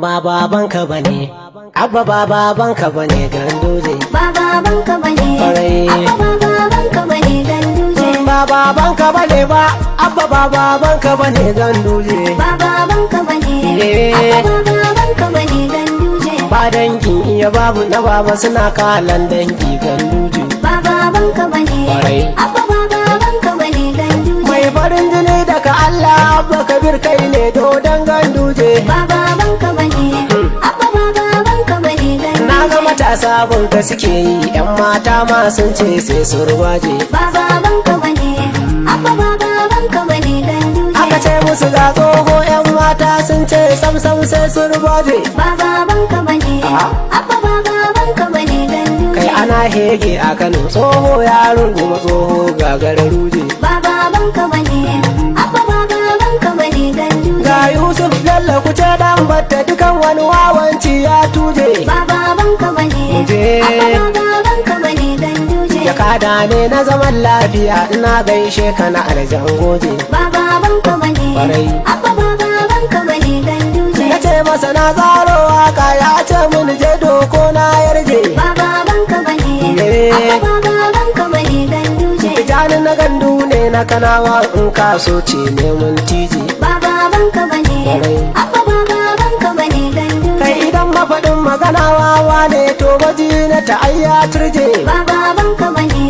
Ba babanka bane, abba ba babanka bane Ganduje. Ba babanka bane, abba ba babanka bane Ganduje. Ba babanka bane ba, abba ba babanka bane Ganduje. Ba babanka bane, abba ba babanka bane Ganduje. Ba dangin iya babu na baba suna kalan dangi Ganduje. Ba babanka bane, abba ba babanka bane Ganduje. Mai farin jini daga Allah abba Kabir kai ne dodon Ganduje. Ba babanka bane, abba ba babanka bane Ganduje. Na ga matasa bunka suke yi, 'yan mata ma sun ce sai su ruwaje. Ba babanka bane, abba ba babanka bane Ganduje. Aka ce musu ga tsoho 'yan mata sun ce sam sai su ruwaje. Ba babanka bane, abba ba babanka bane Ganduje. Kai ana hege a Kano tsoho ya runguma tsoho gagar ruje. Ba babanka bane, abba ba babanka bane Ganduje. Ga Yusuf Bello kuce dan batta dukan wani wawanci ya tuje. Ba babanka bane, abba ba babanka bane Ganduje. Ya kada ne na zaman lafiya ina gaishe ka na arjan goje. Ba babanka bane, abba ba babanka bane Ganduje. Na ce masa na zaro waka ya ce mun je doko na yarje. Ba babanka bane, abba ba babanka bane Ganduje. Tijani na gandu ne na Kanawa in kaso ce ne mun tije. Ba babanka bane, abba ba babanka bane Ganduje. Kai idan mafaɗin magana wawa ne to baji na ta ayya turje. Ba babanka bane,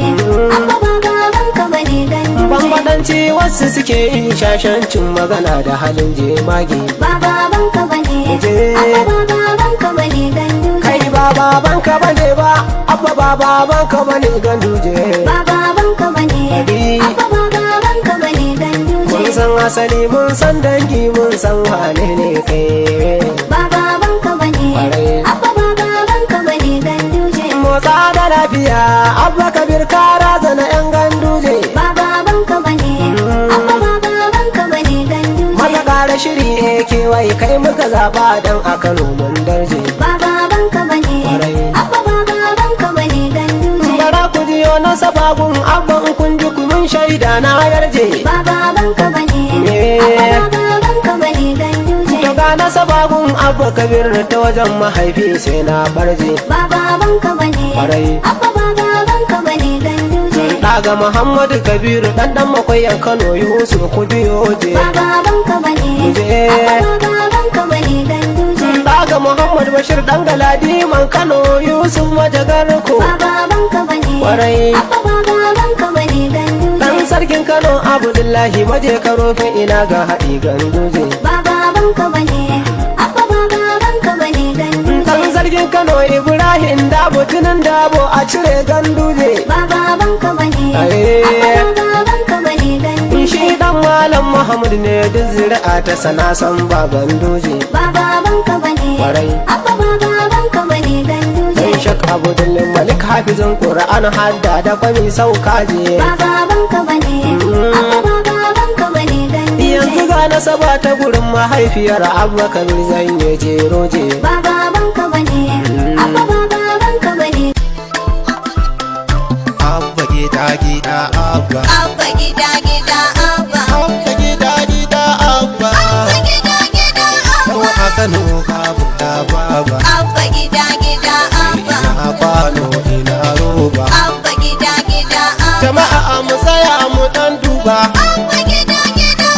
abba ba babanka bane Ganduje. Bambadanci wasu suke yin shashancin magana da halin jemage. Ba babanka bane, abba ba babanka bane Ganduje. Kai ba babanka bane ba, abba ba babanka bane Ganduje. Ba babanka bane, abba ba babanka bane Ganduje. Mun san asali mun san dangi mun san wane ne kai. Ba babanka bane, abba ba babanka bane Ganduje. Motsa da lafiya abba Kabir kara zana 'yan Ganduje. Ba babanka bane, abba ba babanka bane Ganduje. Maza ƙara shiri kewaye kai muka zaɓa don a Kano mun darje. Ba babanka bane, abba ba babanka bane Ganduje. Bara ku jiyo na sabagun abba in kun ji kun shaida na yarje. Ba babanka bane, abba ba babanka bane Ganduje. To ga na sabagun abba Kabir ta wajen mahaifi sai na barje. Ba babanka bane, abba ba babanka bane Ganduje. Daga Muhammadu Kabiru dan makwayan Kano Yusuf ku biyo je. Ba babanka bane, abba ba babanka bane Ganduje. Daga Muhammad Bashir dan Galadiman Kano Yusuf Majagar ko. Ba babanka bane, abba ba babanka bane Ganduje. Dan sarkin Kano Abdullahi maje karofin ina ga haɗi Ganduje. Ba babanka bane, abba ba babanka bane Ganduje. Dan sarkin Kano Ibrahim Dabo tunan Dabo a cire Ganduje. Ba babanka bane, abba ba babanka bane Ganduje. Shi dan Malam Muhammad ne duk zuri'a ta sana san ba Ganduje. Ba babanka bane, abba ba babanka bane Ganduje. Dan Shak Abdul Malik hafizin Qur'an hadda da kwami sauka je. Ba babanka bane, abba ba babanka bane Ganduje. Yanzu ga nasaba ta gurin mahaifiyar Abba Kabir zan yi jero je. Ba babanka bane, abba ba babanka bane. Abba gida gida abba. Abba gida gida abba. Abba gida gida abba. Abba gida gida Ko abba. a Kano ka buɗa baba. Abba gida gida abba. Ina kwano ina roba. Abba gida gida abba. Jama'a mu tsaya mu dan duba. Abba gida gida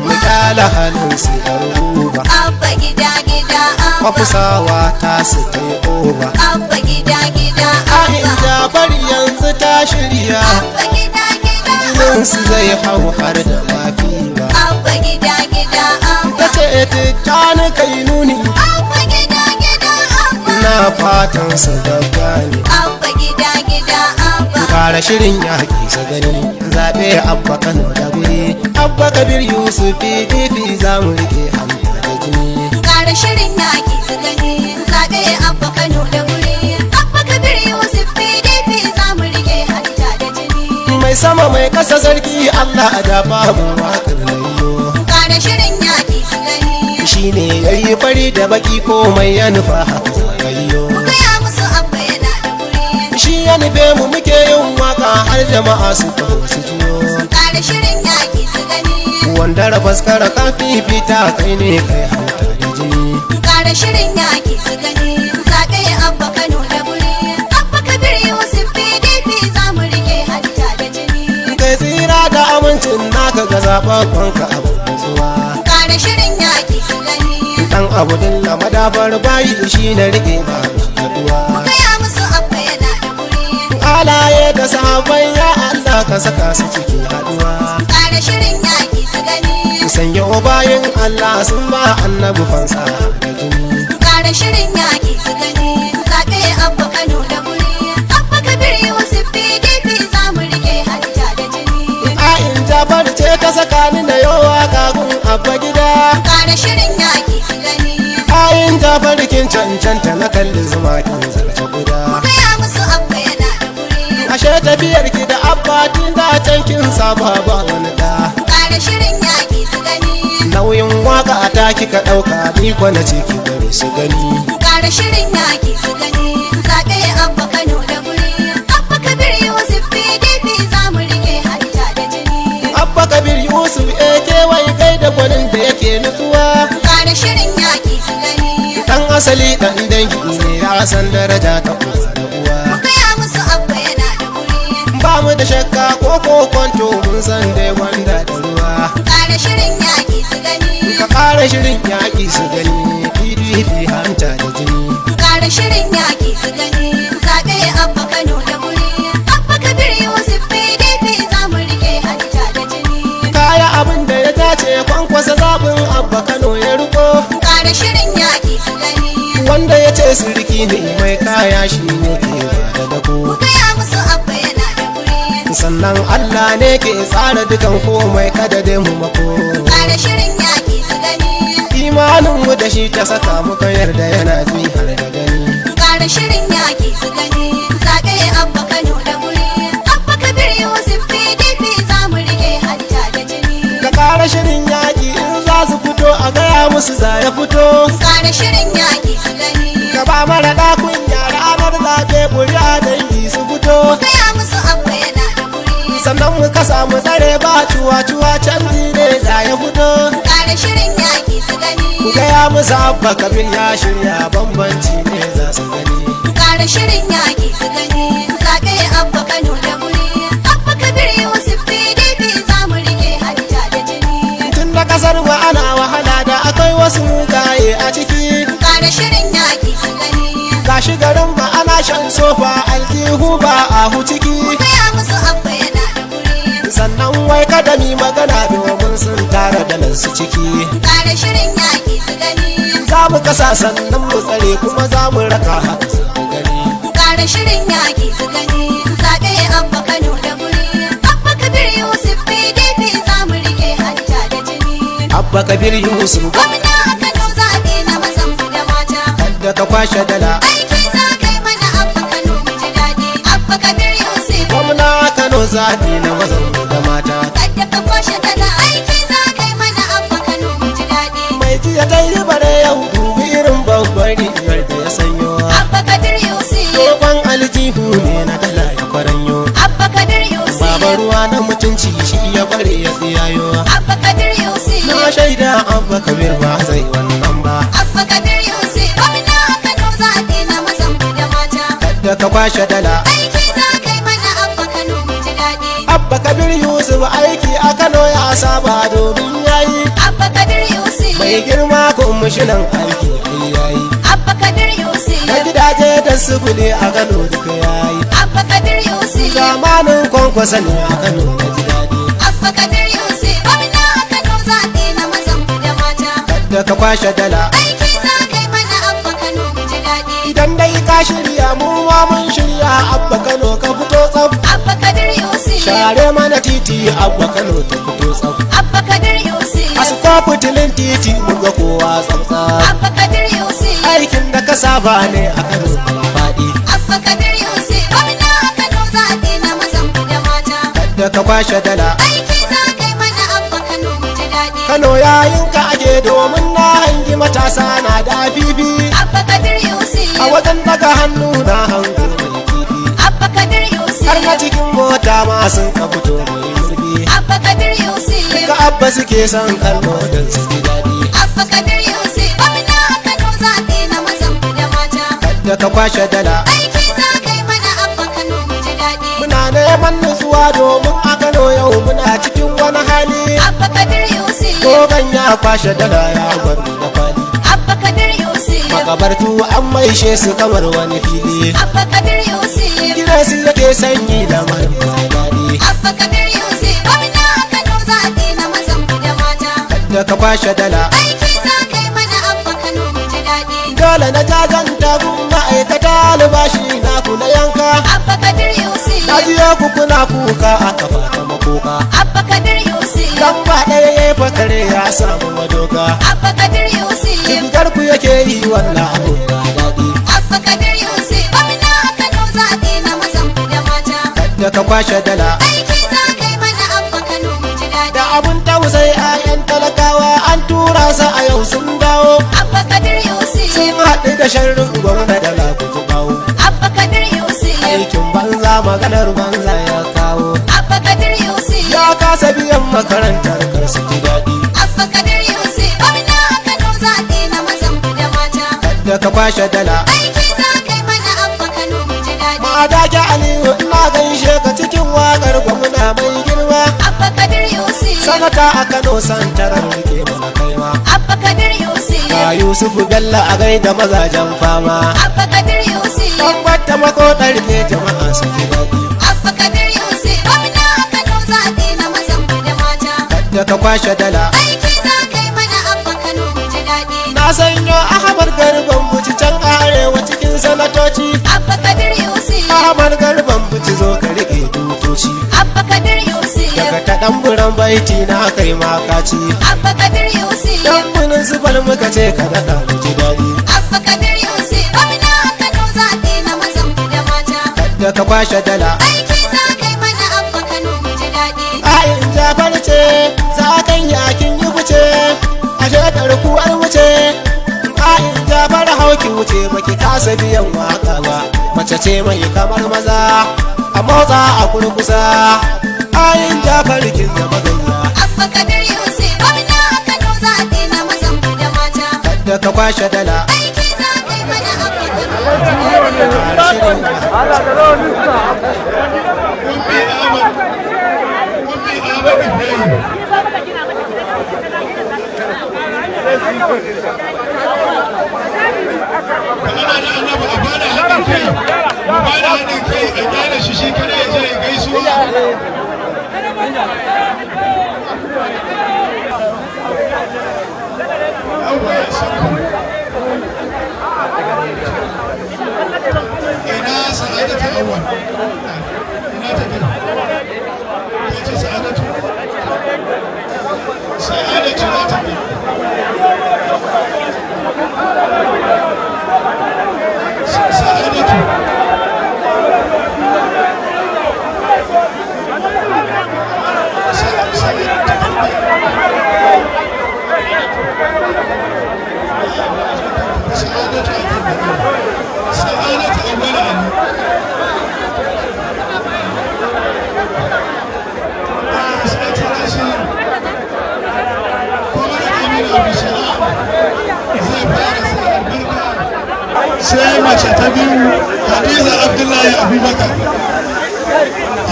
Mu abba. kyala halin su yan ruba. Abba gida gida abba. Kwafusawa ta su kai oba. Abba gida gida Ahin abba. Jabar yanzu ta shirya. Abba gida gida Jinin su zai hau har da lafiya. Abba gida gida abba. Ta ce tijjani kai nuni. Abba gida gida abba. Na fatan su gani. Abba gida gida abba. Fara shirin yaƙi su gani zaɓe abba Kano da guri. Abba Kabir Yusuf PDP za mu riƙe hanta da jini. Ƙara shirin yaƙi su gani zaɓe abba Kano da wuri. Abba Kabir Yusuf PDP za mu rike hanta da jini. Mai sama mai ƙasa sarki Allah da babu waƙar layyo. Ƙara Kara shirin yaƙi su gani. Shi ne yayi fari da baki komai ya nufa haka zagayyo. Gaya musu abba yana da guri. Shi ya nufe mu muke yin waka har jama'a su taho su jiyo. Kara shirin yaƙi su gani. Wanda rabas kara ka fifita kai ne kai hanta da jini. Kara shirin yaƙi su gani. Zagaye abba Kano da guri. Abba Kabir Yusuf PDP za mu rike hanta da jini. Kai tsira da amincin naka ga zaɓaɓɓanka abu zuwa. Kara shirin yaƙi su gani. Dan abu dilla madafar bayi shi na rike ba haduwa. Gaya musu abba yana da guri. Alaye da sahabbai ya Allah ka saka su cikin haduwa. Kara shirin yaƙi su gani. Sanya bayan Allah sun ba annabi fansa da jini. Kara shirin yaƙi su gani. Zagaye abba Kano da guri. Abba Kabir Yusuf PDP za mu rike hanta da jini. A'in Jafar ce ta saka ni da yawa kagun abba gida. Kara shirin yaƙi su gani. A'in Jafar kin cancanta na kalli zuma kin zarce guda. Gaya musu abba yana da guri. Ashe tafiyar ki da abba tun da can kin saba ba wani da. Kara shirin yaƙi su gani. Nauyin waka a ta kika ɗauka ni kwana ce ki bari su gani. Kara shirin yaƙi su gani. Zagaye abba Kano da guri. Abba Kabir Yusuf PDP za mu rike hanta da jini. Abba Kabir Yusuf wai kai da gwanin da yake nutsuwa. Kara shirin yaƙi su gani. Dan asali dan dangi ne ya san daraja ta uwa da uwa. Gaya musu abba yana da guri. Ba mu da shakka ko kwanto mun san dai wanda da ruwa. Kara shirin yaƙi su gani. Ka ƙara shirin yaƙi su gani PDP hanta da jini. Kara shirin yaƙi su gani. Zagaye abba Kano da guri. Abba Kabir Yusuf PDP za mu rike hanta da jini. Kaya abin da ya dace kwankwasa zaɓin abba Kano ya riko. Kara shirin yaƙi su gani. Wanda ya ce sirki ne mai kaya shi ne ke ba da dako. Gaya musu abba yana da guri. Sannan Allah ne ke tsara dukan komai kada dai mu mako. Kara shirin yaƙi su gani. Imanin mu da shi ta saka muka yarda yana ji har da gani. Kara shirin yaƙi su gani. Zagaye abba Kano da guri. Abba Kabir Yusuf PDP za mu rike hanta da jini. Ka ƙara shirin yaƙi in za su fito a gaya musu za ya fito. Kara shirin yaƙi su gani. Ka ba mara ɗakun yara ranar zaɓe ƙuri'a dangi su fito. Gaya musu abba yana da guri. Sannan mu kasa mu tsare ba cuwa-cuwa canji ne za ya fito. Kara shirin yaƙi su gani. Ku gaya musu abba Kabir ya shirya bambanci ne za su gani. Kara shirin yaƙi su gani. Zagaye abba Kano da guri. Abba Kabir Yusuf PDP za mu rike hanta da jini. Tun da kasar mu ana wahala da akwai wasu mugaye a ciki. Kara shirin yaƙi su gani. Gashi garin ba ana shan sofa aljihu ba a hu ciki. Gaya musu abba yana da guri. Sannan wai kada mi magana domin sun tara da nan su ciki. Kara shirin yaƙi su gani. Za mu kasa sannan mu tsare kuma za mu raka haka su gani. Kara shirin yaƙi su gani. Zagaye abba Kano da guri. Abba Kabir Yusuf PDP za mu rike hanta da jini. Abba Kabir Yusuf Gwamna a Kano zaɓe na mazan da mata. da ka kwashe dala. Aiki za kai mana abba Kano mu ji daɗi. Abba Kabir Yusuf. Gwamna Kano zaɓi na mazan da mata. Kadda ka kwashe dala. Aiki za kai mana abba Kano mu ji daɗi. Mai jiya ta yi bare yau dubi irin babbar rigar da ya sanyo. Abba Kabir Yusuf. Dogon aljihu ne na dala ya kwaranyo. Abba Kabir Yusuf. Baba ruwa na mutunci shi ya bare ya tsiyayo. Abba Kabir Yusuf. Na shaida Abba Kabir ba zai wannan ba. Abba Kabir Yusuf. Gwamna a Kano zaɓe na mazan da mata. Da ka kwashe dala. Aiki za kai mana abba Kano mu ji daɗi. Abba Kabir Yusuf aiki a Kano ya saba domin yayi. Abba Kabir Yusuf. Mai girma komishinan aiki ai yayi. Abba Kabir Yusuf. Na gidaje da sufuri a Kano duka yayi. Abba Kabir Yusuf. Zamanin kwankwasa ne a Kano na ji daɗi. Abba Kabir Yusuf. Gwamna a Kano zaɓe na mazan da mata. Da ka kwashe dala. Aiki za kai mana abba Kano mu ji daɗi. Idan dai ka shirya mu ma mun shirya Abba Kano ka fito tsaf. Abba Kabir Yusuf. Share mana titi Abba Kano ta fito tsaf. Abba Kabir Yusuf. A suka fitilin titi mun ga kowa tsaf. Abba Kabir Yusuf. Aikin da ka saba ne a Kano kan faɗi. Abba Kabir Yusuf. Gwamna a Kano zaɓe na mazan da mata. Da ka kwashe dala. Aiki za kai mana abba Kano mu ji daɗi. Kano yayin ka ake domin na hangi matasa na da fifi. Abba Kabir Yusuf A wajen daga hannu na hango mai kifi. Abba Kabir Yusuf Har na cikin mota ma sun ka fito mai murfi. Abba Kabir Yusuf Ka abba suke son kallo don su ji daɗi. Abba Kabir Yusuf gwamna Kano zaɓe na mazan da mata Da ka kwashe dala. aiki za kai mana Abba Kano mu ji daɗi Muna neman nutsuwa domin a Kano yau muna cikin wani hali. Abba Kabir Yusuf Gogon ya kwashe dala ya bar mu da kwali. Abba Kabir Yusuf Makabartu an maishe su kamar wani fili. Abba Kabir Yusuf Gina su yake sanyi da marmar daɗi. Abba Kabir Yusuf gwamna Kano zaɓe na mazan da mata Da ka kwashe dala. aiki za kai mana Abba Kano mu ji daɗi Dole na jajanta gun ma'aikata albashi na kula yanka. Abba Kabir Yusuf Na jiya ku kuna kuka a kafa ta makoka. Abba Kabir Yusuf Dan ba ɗaya ya fakare ya samu madoka. Abba Kabir Yusuf Shigar ku yake yi wannan abu ba daɗi. Abba Kabir Yusuf gwamna Kano zaɓe na mazan da mata Da ka kwashe dala. aiki za kai mana Abba Kano mu ji daɗi Da abun tausayi a 'yan talakawa an tura su a yau sun dawo. Abba Kabir Yusuf Sun haɗu da sharrin gwamna da lakutu bawo. Abba Kabir Yusuf Aikin banza maganar banza ya kawo. Abba Kabir Yusuf Ya kasa biyan makarantar kar su ji daɗi. Abba Kabir Yusuf gwamna Kano zaɓe na mazan da mata Da ka kwashe dala. aiki za kai mana Abba Kano mu ji daɗi Madaki Aliyu ina gaishe ka cikin waƙar gwamna mai girma. Abba Kabir Yusuf Sanata a Kano santarar rike mana kaiwa. Abba Kabir Yusuf Ga Yusufu Bello a gaida mazajen fama. Abba Kabir Yusuf Don wata makoɗar ke jama'a su ji daɗi. Abba Kabir Yusuf gwamna Kano zaɓe na mazan da mata Da ka kwashe dala. aiki za kai mana Abba Kano mu ji daɗi Na sanyo Ahmad Garban Buci can arewa cikin sanatoci. Abba Kabir Yusuf Ahmad Garban Buci zo ka riƙe tutoci. Abba Kabir Yusuf Daga ta ɗan buran baiti na kai makaci. Abba Kabir Yusuf Dan munin zubar muka ce ka daɗa mu ji daɗi. Abba Kabir Yusuf gwamna Kano zaɓe na mazan da mata Da ka kwashe dala. aiki za kai mana Abba Kano mu ji daɗi Ayin Jafar ce za kan yakin yi wuce. A shekar kuwar wuce. Ayin Jafar hauki wuce baki kasa biyan waka ba. Mace ce mai kamar maza a motsa a kurkusa. Ayin Jafar kin zama gayya. Abba Kabir Yusuf gwamna Kano zaɓe na mazan da mata Da ka kwashe dala. aiki za kai mana Abba Kano ina sa'adatu awwal ina ta gina ta ce sa'adatu za ta gina sa'adatu awwal sai mace ta biyu Hadiza Abdullahi Abubakar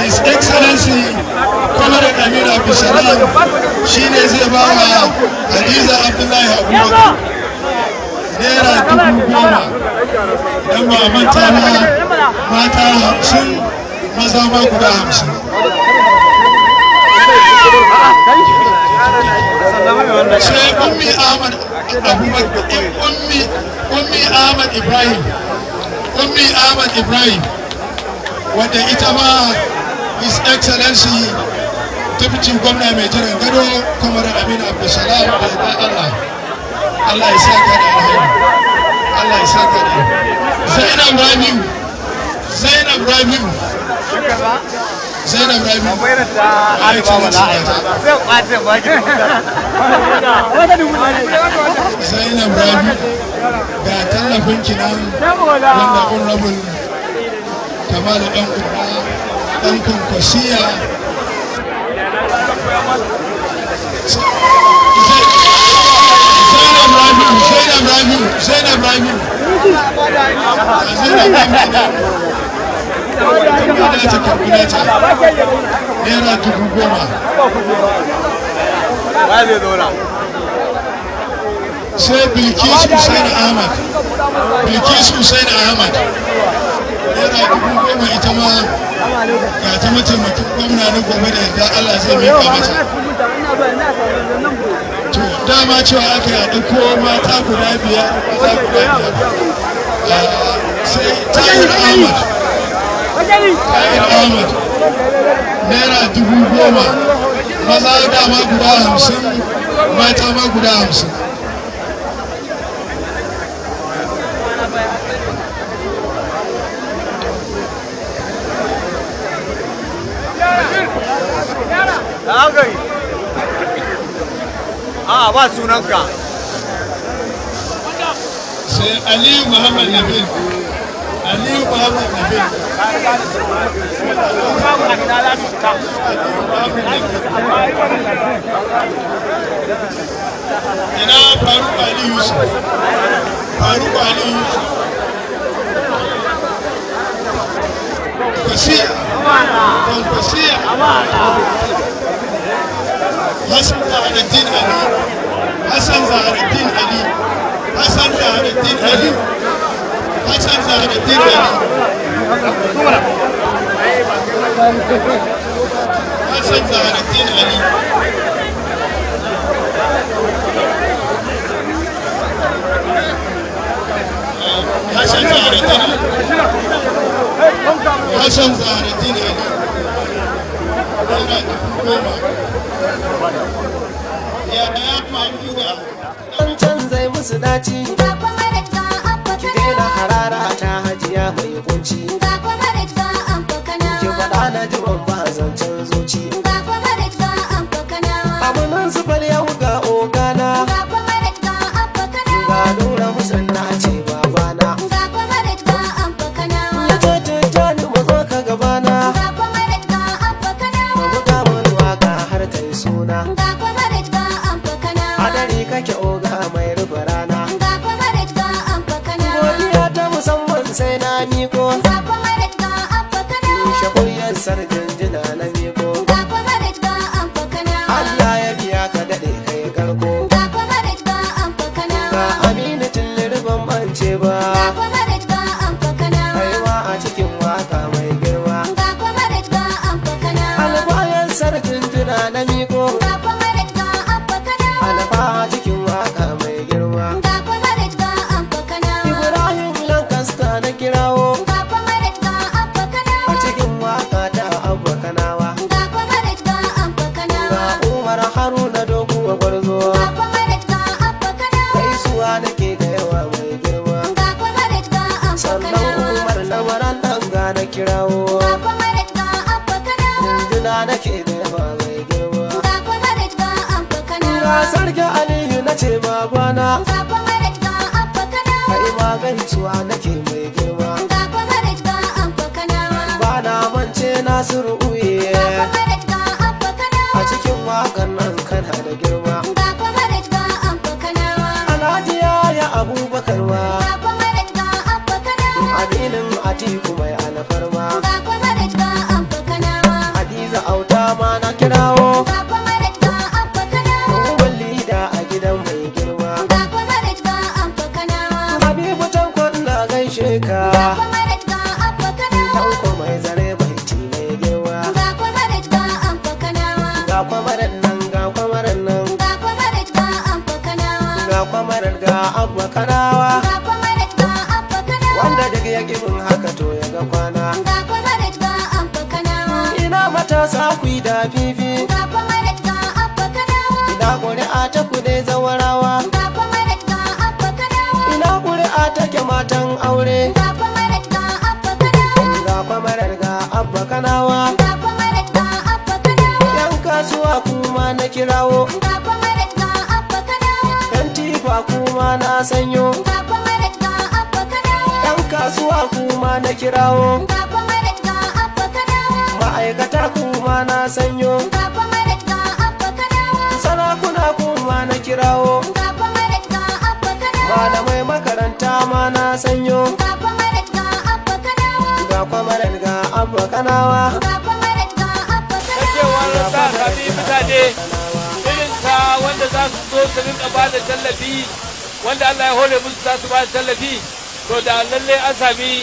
His Excellency Comrade Aminu Abdulsalam shi ne zai ba wa Hadiza Abdullahi Abubakar Naira 10,000 don ba a manta ba mata 50 maza ma guda 50 sai Ummi Ahmad Abubakar Ummi Ahmad Ibrahim Ummi Ahmad Ibrahim wadda ita ma His Excellency Deputy Gwamna mai jiran gado Comrade Aminu Abdulsalam da ya Allah Allah ya saka da alheri Allah ya saka da Zainab Rabiu Zainab Rabi Zainab Rabi ga tallafin kinan wanda honorable Kamal dan Kurna dan Kunkwasiya Zainab Rabi ta kalkuleta naira 10,000 sai Bilkis Hussein Ahmad naira 10,000 ita ma ga ta mataimakin gwamna na gobe da yadda Allah zai mika mata. To dama cewa aka yi a ɗauko mata guda biyar maza guda biyar sai Tahir Ahmad naira 10,000 maza dama guda 50 mata ma guda 50. ba sunanka sai Aliyu Muhammad Nabil ina Faruk Ali Yusuf Kwasiya Hassan Zaharaddin Ali Wancan zai musu daci, Ga kwamarar ga abba ki daina kanawa. harara ta hajiya mai kunci. Ga kwamarar ga abba Ki kanawa. faɗa na ji ba zancen zuci. Ga kwamarar ga abba kanawa. Amunan su fal yau ga ogana, Ga kwamarar ga abba ga kanawa. nura musanna ce babana. Ga kwamarar ga abba kanawa. Ya ce jani mazo ka gabana, Ga kwamarar ga abba kanawa. ka buga mun waka har kai suna. Ga kwamarar ga abba kanawa. Adari kake oga mai rufe rana. Ga kwamarar ga abba kanawa. Godiya ta musamman sai na miko, Ga kwamarar ga abba kanawa. shakuryar sarkin jina na miko. Ga kwamarar ga abba kanawa. Allah ya biya ka daɗe kai karko. Ga kwamarar ga abba Ga kanawa. Aminu Tillirban mance ba, Ga kwamarar ga abba kanawa. kaiwa a cikin waka mai girma. Ga kwamarar ga abba kanawa. Albayan sarkin jina na miko, Ga kwamarar ga abba kanawa. alfa a cikin waka mai girma. Ga kwamarar ga abba kanawa. Ibrahim Lancaster na kirawo, Ga kwamarar ga abba a kanawa. cikin waka ta abba kanawa. Ga kwamarar ga abba Ga kanawa. Umar Haruna doguwa gwarzo, Ga kwamarar ga abba kanawa. gaisuwa nake da yawa mai girma. Ga kwamarar ga abba Sannan kanawa. Umar lamaran danga na kirawo, Ga kwamarar ga abba kanawa. jinjina nake da yawa mai girma. Ga kwamarar ga abba kanawa. Ga sarki Aliyu na ce babana, Ga kwamarar ga abba kanawa. kai ma gaisuwa nake mai girma. Ga kwamarar ga abba kanawa. Bana mance Nasiru Uye, Ga kwamarar ga abba kanawa. a cikin wakan nan kana da girma. Ga kwamarar ga abba kanawa. Alhaji Yaya Abubakar ma, Ga kwamarar ga abba kanawa. aminin Atiku mai alfarma. Ga kwamarar ga abba kanawa. Hadiza Auta ma na kirawo, Ga kwamarar ga abba kanawa. ruwan lida a gidan mai girma. Ga kwamarar ga abba kanawa. Habibu Tanko ina gaishe ka, Ga kwamarar ga abba kanawa. Tanko mai zare baiti mai girma. Ga kwamarar ga abba kanawa. Ga kwamarar nan, ga kwamarar nan, Ga kwamarar ga abba kanawa. ga kwamarar ga abba kanawa. Ga kwamarar ga abba kanawa. Wanda duk ya min haka to ya ga kwana. Ga kwamarar ga abba kanawa. Ina matasa ku yi da fifi, Ga kwamarar ga abba kanawa. ina ƙuri'a ta ku ne zawarawa. Ga kwamarar ga abba kanawa. Ina ƙuri'a take matan aure, Ga kwamarar ga abba kanawa. ga kwamarar ga abba kanawa. Ga kwamarar jama'a kuma na sanyo, Ga kwamarat ga abba kanawa. yan kasuwa kuma na kirawo, Ga kwamarat ga abba kanawa. ma'aikata kuma na sanyo, Ga kwamarat ga abba kanawa. sarakuna kuma na kirawo, Ga kwamarat ga abba kanawa. malamai makaranta ma na sanyo, Ga kwamarat ga abba kanawa. ga kwamarar ga abba kanawa. Ga kwamarat ga abba na kanawa. cewar za a sami mutane irin ka wanda za su zo su rinka ba da tallafi wanda Allah ya hore musu za su ba da tallafi to da lalle an sami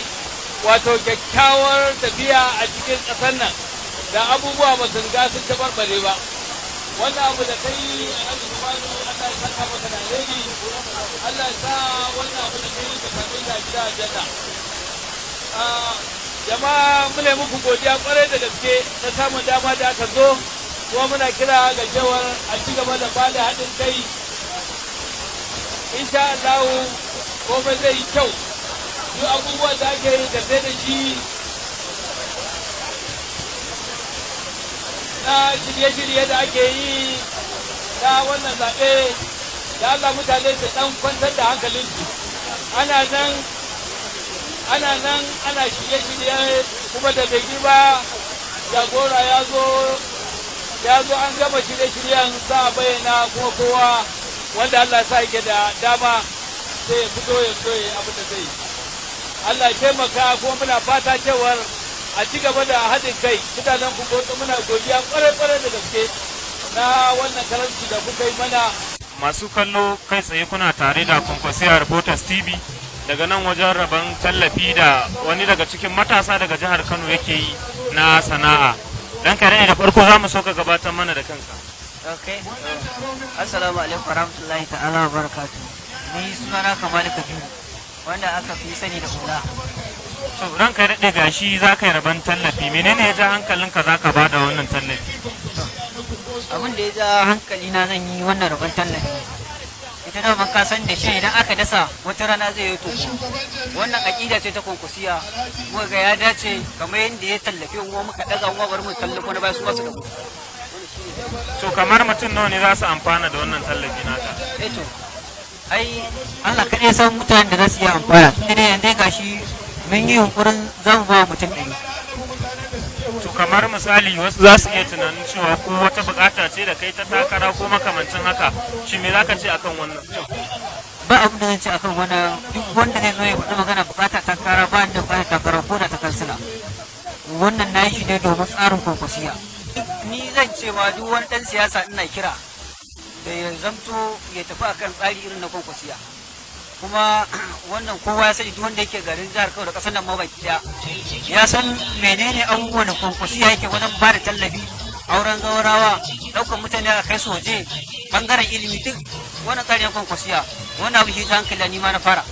wato kyakkyawar tafiya a cikin ƙasar nan da abubuwa ba su riga sun tabarbare ba wannan abu da kai a nan subhanahu Allah ya saka maka da alheri Allah ya sa wannan abu da kai ka same shi a gida aljanna jama'a mune muku godiya kwarai da gaske na samun dama da aka zo kuma muna kira ga cewar a ci gaba da bada haɗin kai insha Allah komai zai yi kyau duk abubuwan da ake yi tafe da shi na shirye-shirye da ake yi na wannan zaɓe da Allah mutane su ɗan kwantar da hankalinsu ana nan ana shirye-shirye kuma da bai girma jagora ya zo an gama shirye-shiryen za a bayyana kuma kowa wanda Allah sa yake da dama sai ya fito ya so ya abin da zai Allah ya taimaka kuma muna fata cewar a ci gaba da haɗin kai mutanen kuboto muna godiya kwarai-kwarai da gaske na wannan karanci da kuka yi mana masu kallo kai tsaye kuna tare da Kwankwasiya Reporters TV daga nan wajen rabon tallafi da wani daga cikin matasa daga jihar Kano yake yi na sana'a. Dan kare da farko za mu so ka gabatar mana da kanka. Okay. Assalamu alaikum warahmatullahi ta'ala wa barakatuh. Ni sunana Kamal Kabiru wanda aka fi sani da Ula. To ranka daɗe gashi za ka yi rabon tallafi menene ya ja hankalinka za ka bada wannan tallafi? Abin da ya ja hankali na zan yi wannan rabon tallafi. Ita da ban kasan da shi idan aka dasa wata rana zai yi toko. Wannan aƙida ce ta Kwankwasiya. Muka ga ya dace kamar yadda ya tallafi uwa muka ɗaga uwa bari mu tallafa na bayan su masu da To kamar mutum nawa ne za su amfana da wannan tallafi naka? to ai Allah kaɗai san mutanen da za su yi amfana. Tunda dai yanzu gashi mun yi yunkurin za mu ba mutum ɗari. To kamar misali wasu za su iya tunanin cewa ko wata bukata ce da kai ta takara ko makamancin haka shi me za ka ce akan wannan? Ba abin da zan ce akan wani duk wanda zai zo ya faɗi magana bukata takara ba da bukata takara ko da ta kansila. Wannan na yi shi ne domin tsarin Kwankwasiya. Ni zan ce ma duk wani ɗan siyasa ina kira da ya zamto ya tafi akan tsari irin na Kwankwasiya. Kuma wannan kowa ya sani duk wanda yake garin jihar Kano da ƙasar nan ma baki ɗaya ya san menene abubuwan da Kwankwasiya yake wajen ba da tallafi auren zaurawa ɗaukar mutane a kai su waje bangaren ilimi duk wannan tsarin Kwankwasiya wannan abu shi ta hankali ni ma na fara.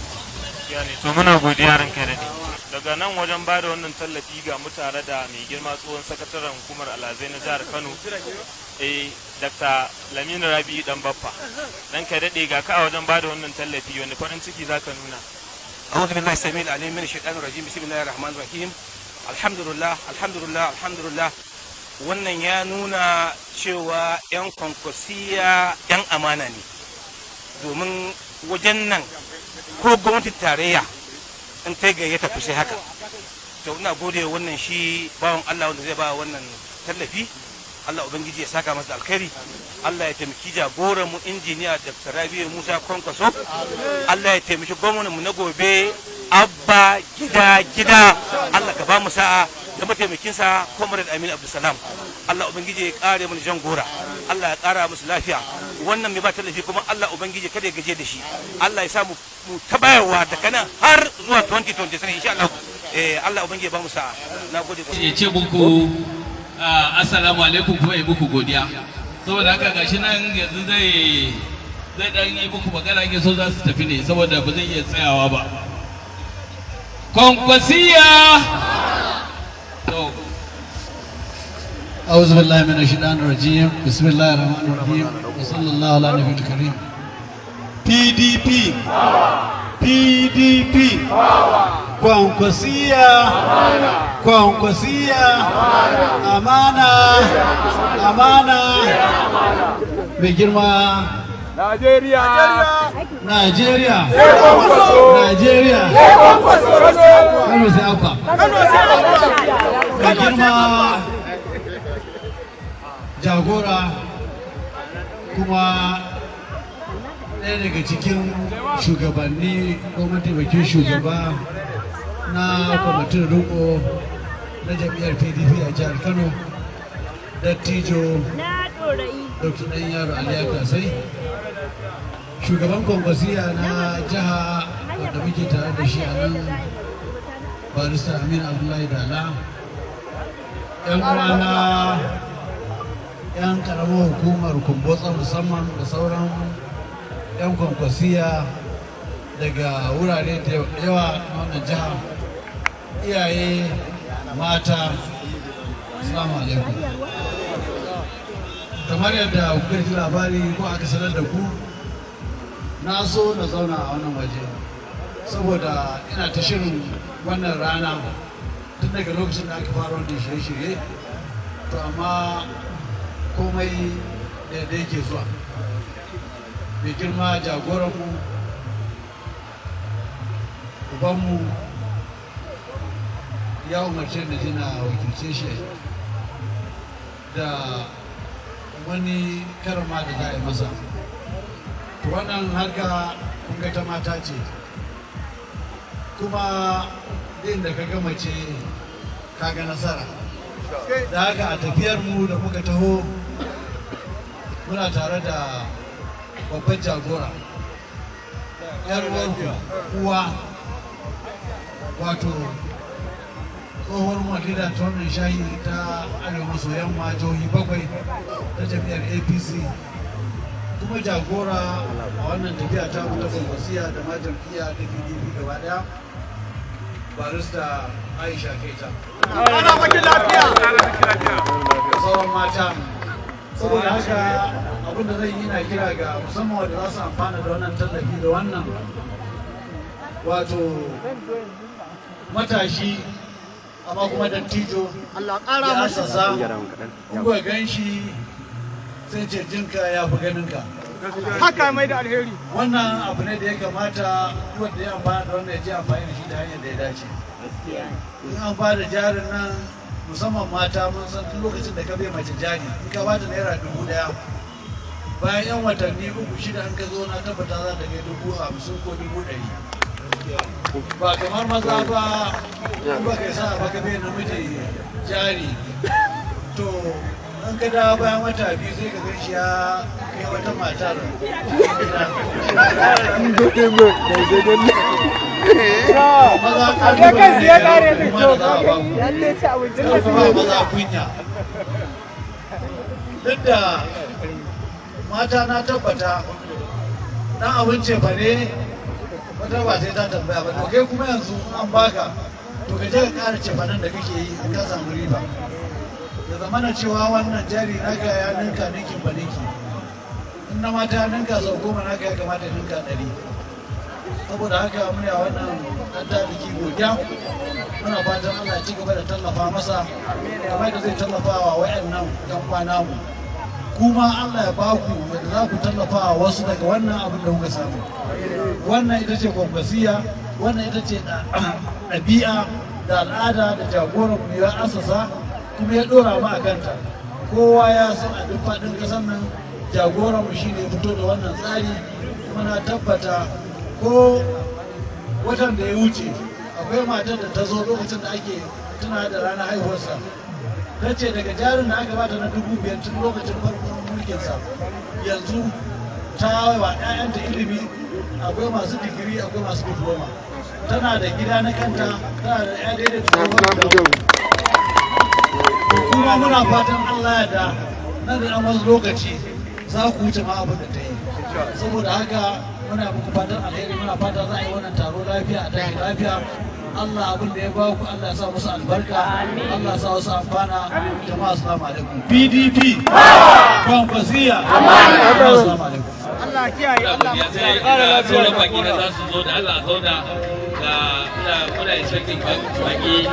To muna godiya ranka daɗe. Daga nan wajen ba da wannan tallafi ga mu tare da mai girma tsohon sakataren hukumar alhazai na jihar Kano Dr. Laminu Rabi dan Baffa. Dan ka daɗe ga ka a wajen ba da wannan tallafi wani farin ciki za ka nuna. أعوذ بالله السميع العليم من الشيطان الرجيم بسم الله الرحمن الرحيم alhamdulillah wannan ya nuna cewa 'yan Kwankwasiya 'yan amana ne domin wajen nan ko gwamnatin tarayya in ta gayyata fi sai haka to ina gode wannan shi bawan Allah wanda zai ba wannan tallafi Allah ubangiji ya saka masa alkhairi Allah ya taimaki jagoran mu injiniya Dr. Rabi'u Musa Kwankwaso Allah ya taimaki gwamnatin mu na gobe Abba gida Allah ka ba mu sa'a da mataimakin sa Comrade Amin Abdulsalam Allah ubangiji ya kare mu jan gora Allah ya kara musu lafiya wannan mai ba tallafi kuma Allah ubangiji kada ya gaje da shi Allah ya sa mu ta bayarwa daga nan har zuwa 2020 insha Allah Allah ubangiji ya ba mu sa'a nagode ya ce muku assalamu alaikum kuma yi muku godiya saboda haka gashi nan yanzu zai dan yi muku magana ke so za su tafi ne saboda ba zai iya tsayawa ba Kwankwasiya to أعوذ بالله من الشيطان الرجيم بسم الله الرحمن الرحيم وصلى الله على النبي الكريم PDP Kwankwasiya amana mai girma Najeriya. Najeriya. Najeriya. Kano sai Abba. Mai girma jagora kuma ɗaya daga cikin shugabanni ko mataimakin shugaba na kwamitin riko na jam'iyyar PDP a jihar Kano, dattijo Dr. Ɗanyaro Aliyu Kasai, shugaban kwankwasiya na jiha wanda muke tare da shi a nan barista Aminu Abdullahi Dala, 'yan uwana 'yan karamar hukumar Kumbotsa musamman da sauran 'yan kwankwasiya daga wurare da yawa na wannan jiha, iyaye mata, assalamu alaikum. Kamar yadda kuka ji labari ko aka sanar da ku, na so na zauna a wannan waje saboda ina ta shirin wannan rana tun daga lokacin da aka fara wannan shirye-shirye, to amma komai da yake zuwa. Mai girma jagoranmu, ubanmu ya umarce da jina wakilce shi da wani karama da za a yi masa. To wannan harka kunga ta mata ce, kuma din da ka gama ce kaga nasara. Da haka a tafiyarmu da muka taho muna tare da babban jagora, yar uwa, wato tsohuwar madina ta wannan shayi ta arewa maso yamma jihohi 7 ta jami'ar APC, kuma jagora a wannan tafiya ta mu ta kwankwasiya da ma jam'iyya da PDP gaba daya, barista Aisha Keita. Sauran mata. Saboda haka abin da zai yi na kira ga musamman wanda za su amfana da wannan tallafi da wannan wato matashi amma kuma dattijo ya asasa, kuka gan shi sai ce jinka ya fi ganinka. Haka mai da alheri. Wannan abu ne da ya kamata wanda ya amfana da wannan ya je amfani da shi da hanyar da ya dace. In an ba da jarin nan musamman mata, mun san tun lokacin da ka bai mace jari in ka ba ta naira 1000, bayan 'yan watanni 3-6 an ka zo na tabbata za ta kai 50,000 ko 100,000. Ba kamar maza ba, in ba kai sa ba ka bai namiji jari, to an ka dawo bayan wata 2 sai ka gan shi ya kai wata matar maza kunya. Duk da mata na tabbata dan abinci fa ne wata ba sai ta tambaya ba, to kai kuma yanzu an baka, to ka je ka ƙara cefanen da kake yi in ka samu riba. Ya zamana cewa wannan jari naka ya ninka ninkin ba ninki, in na mata ya ninka sau 10 naka ya kamata ya ninka 100. Saboda haka muna wannan ɗan taliki godiya, muna fatan Allah ya ci gaba da tallafa masa kamar da zai tallafa wa wayannan ɗan kwana mu, kuma Allah ya baku yadda za ku tallafa wa wasu daga wannan abin da kuka samu. Wannan ita ce kwankwasiya, wannan ita ce ɗabi'a da al'ada da jagoran mu ya asasa kuma ya ɗora mu a kanta. Kowa ya san a duk faɗin ƙasar nan jagoran mu shine fito da wannan tsari, kuma na tabbata ko watan da ya wuce akwai matar da ta zo lokacin da ake tuna da ranar haihuwarsa, ta ce daga jarin da aka bata na 5,000 tun lokacin farkon mulkinsa, yanzu ta wa 'ya'yanta ilimi, akwai masu digiri akwai masu diploma, tana da gida na kanta, tana da 'ya daidai da kuma muna fatan Allah ya da nan da ɗan wasu lokaci za ku wuce ma abin da ta yi. Saboda haka muna muku fatan alheri, muna fata za a yi wannan taro lafiya a tashi lafiya. Allah abin da ya ba ku Allah ya sa musu albarka, Allah ya sa wasu amfana. Jama'a assalamu alaikum. PDP kwankwasiya, assalamu alaikum. Allah kiyaye, Allah ya ƙara lafiya. Sauran baki da za su zo da Allah zauna ga muna expecting baki.